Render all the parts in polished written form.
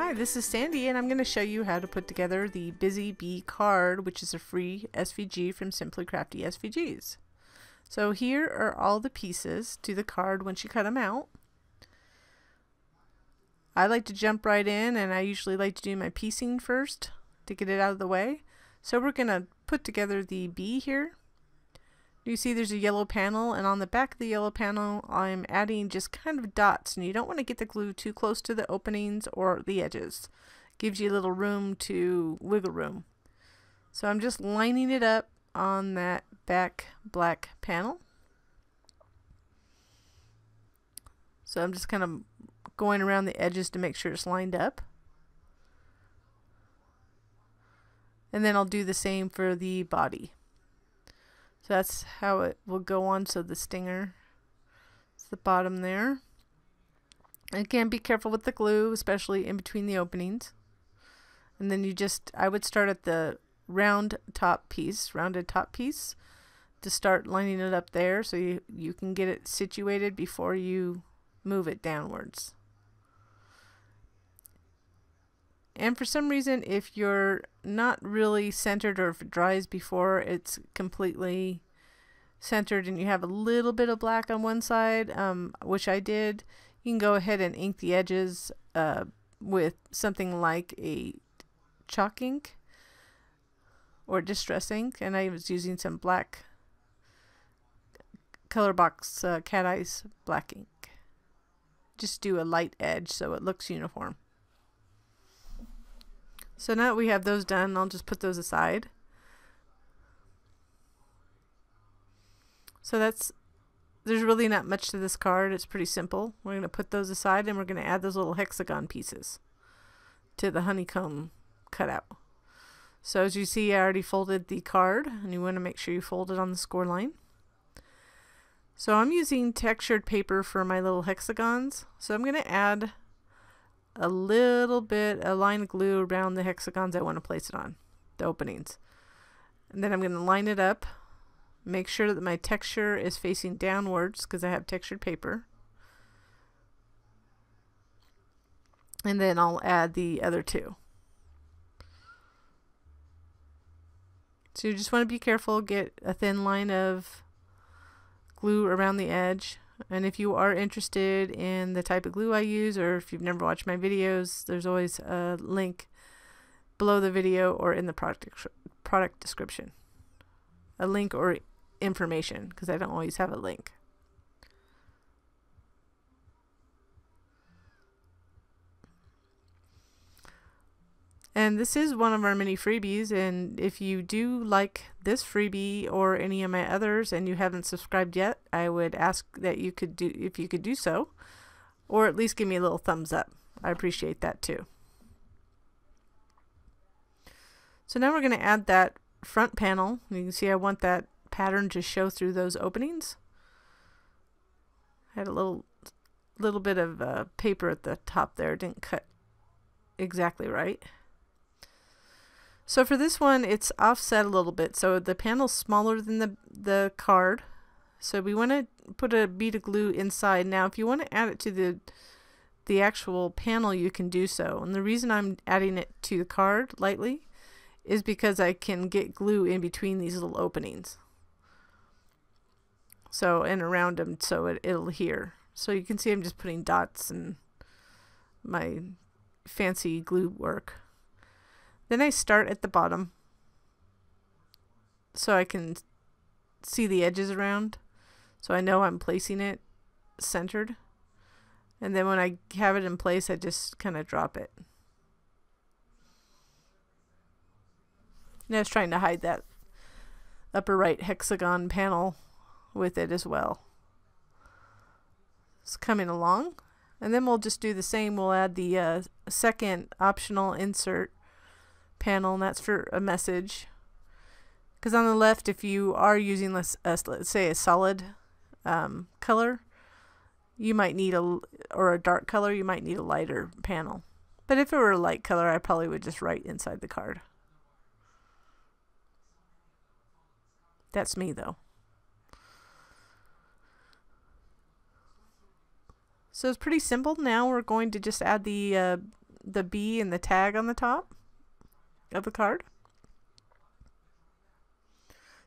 Hi, this is Sandy, and I'm going to show you how to put together the Busy Bee card, which is a free SVG from Simply Crafty SVGs. So here are all the pieces to the card once you cut them out. I like to jump right in, and I usually like to do my piecing first to get it out of the way. So we're going to put together the bee here. You see there's a yellow panel, and on the back of the yellow panel I'm adding just kind of dots, and you don't want to get the glue too close to the openings or the edges. Gives you a little room to wiggle room. So I'm just lining it up on that back black panel. So I'm just kind of going around the edges to make sure it's lined up. And then I'll do the same for the body. So that's how it will go on. So the stinger is the bottom there. Again, be careful with the glue, especially in between the openings. And then I would start at the rounded top piece to start lining it up there so you can get it situated before you move it downwards. And for some reason, if you're not really centered, or if it dries before it's completely centered and you have a little bit of black on one side, which I did, you can go ahead and ink the edges with something like a chalk ink or distress ink. And I was using some black Color Box Cat Eyes black ink. Just do a light edge so it looks uniform. So now that we have those done, I'll just put those aside. So there's really not much to this card. It's pretty simple. We're going to put those aside, and we're going to add those little hexagon pieces to the honeycomb cutout. So as you see, I already folded the card, and you want to make sure you fold it on the score line. So I'm using textured paper for my little hexagons. So I'm going to add a line of glue around the hexagons I want to place it on, the openings. And then I'm going to line it up, make sure that my texture is facing downwards because I have textured paper. And then I'll add the other two. So you just want to be careful, get a thin line of glue around the edge. And if you are interested in the type of glue I use, or if you've never watched my videos, there's always a link below the video or in the product description. A link or information, because I don't always have a link. And this is one of our mini freebies, and if you do like this freebie or any of my others and you haven't subscribed yet, I would ask that you could do so, or at least give me a little thumbs up. I appreciate that too. So now we're going to add that front panel. You can see I want that pattern to show through those openings. I had a little bit of paper at the top there, didn't cut exactly right. So for this one, it's offset a little bit. So the panel's smaller than the card. So we want to put a bead of glue inside. Now, if you want to add it to the actual panel, you can do so. And the reason I'm adding it to the card lightly is because I can get glue in between these little openings. So, and around them, so it'll adhere. So you can see I'm just putting dots and my fancy glue work. Then I start at the bottom so I can see the edges around, so I know I'm placing it centered. And then when I have it in place, I just kind of drop it. And I was trying to hide that upper right hexagon panel with it as well. It's coming along. And then we'll just do the same. We'll add the second optional insert panel, and that's for a message. Because on the left, if you are using let's say a solid color, you might need or a dark color, you might need a lighter panel. But if it were a light color, I probably would just write inside the card. That's me though. So it's pretty simple. Now we're going to just add the the B and the tag on the top of the card.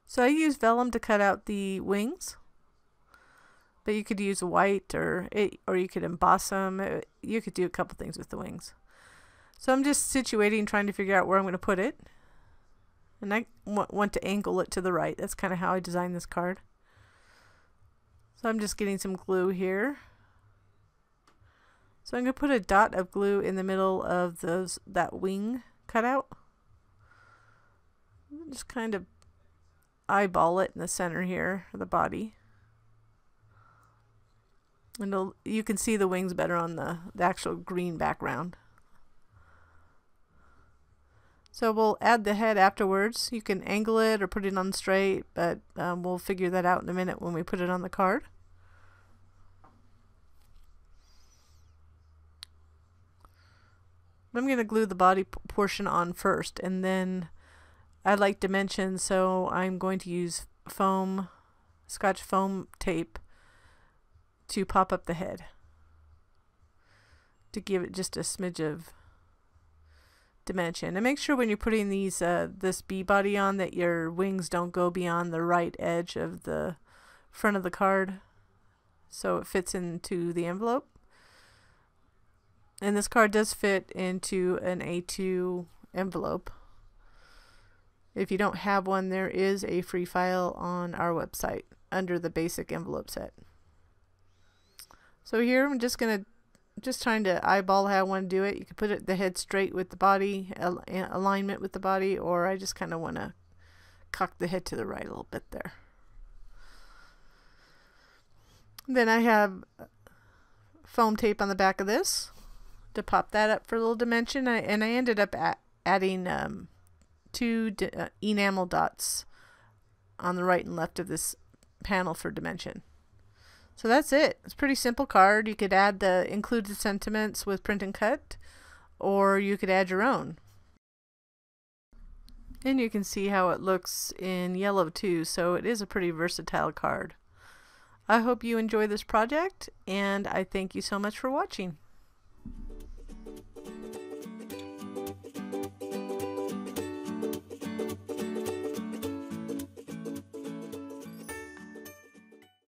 So I use vellum to cut out the wings, but you could use white or you could emboss them. You could do a couple things with the wings. So I'm just situating, trying to figure out where I'm going to put it. And I want to angle it to the right. That's kind of how I designed this card. So I'm just getting some glue here. So I'm going to put a dot of glue in the middle of that wing cutout. Just kind of eyeball it in the center here of the body. And you can see the wings better on the actual green background. So we'll add the head afterwards. You can angle it or put it on straight, but we'll figure that out in a minute when we put it on the card. I'm going to glue the body portion on first, and then I like dimensions, so I'm going to use Scotch foam tape to pop up the head to give it just a smidge of dimension. And make sure when you're putting these this bee body on that your wings don't go beyond the right edge of the front of the card, so it fits into the envelope. And this card does fit into an A2 envelope. If you don't have one, there is a free file on our website under the basic envelope set. So here I'm just trying to eyeball how I want to do it. You can put the head straight with the body, alignment with the body, or I just kind of want to cock the head to the right a little bit there. Then I have foam tape on the back of this to pop that up for a little dimension, and I ended up adding 2 enamel dots on the right and left of this panel for dimension. So that's it. It's a pretty simple card. You could include the sentiments with print and cut, or you could add your own. And you can see how it looks in yellow too, so it is a pretty versatile card. I hope you enjoy this project, and I thank you so much for watching.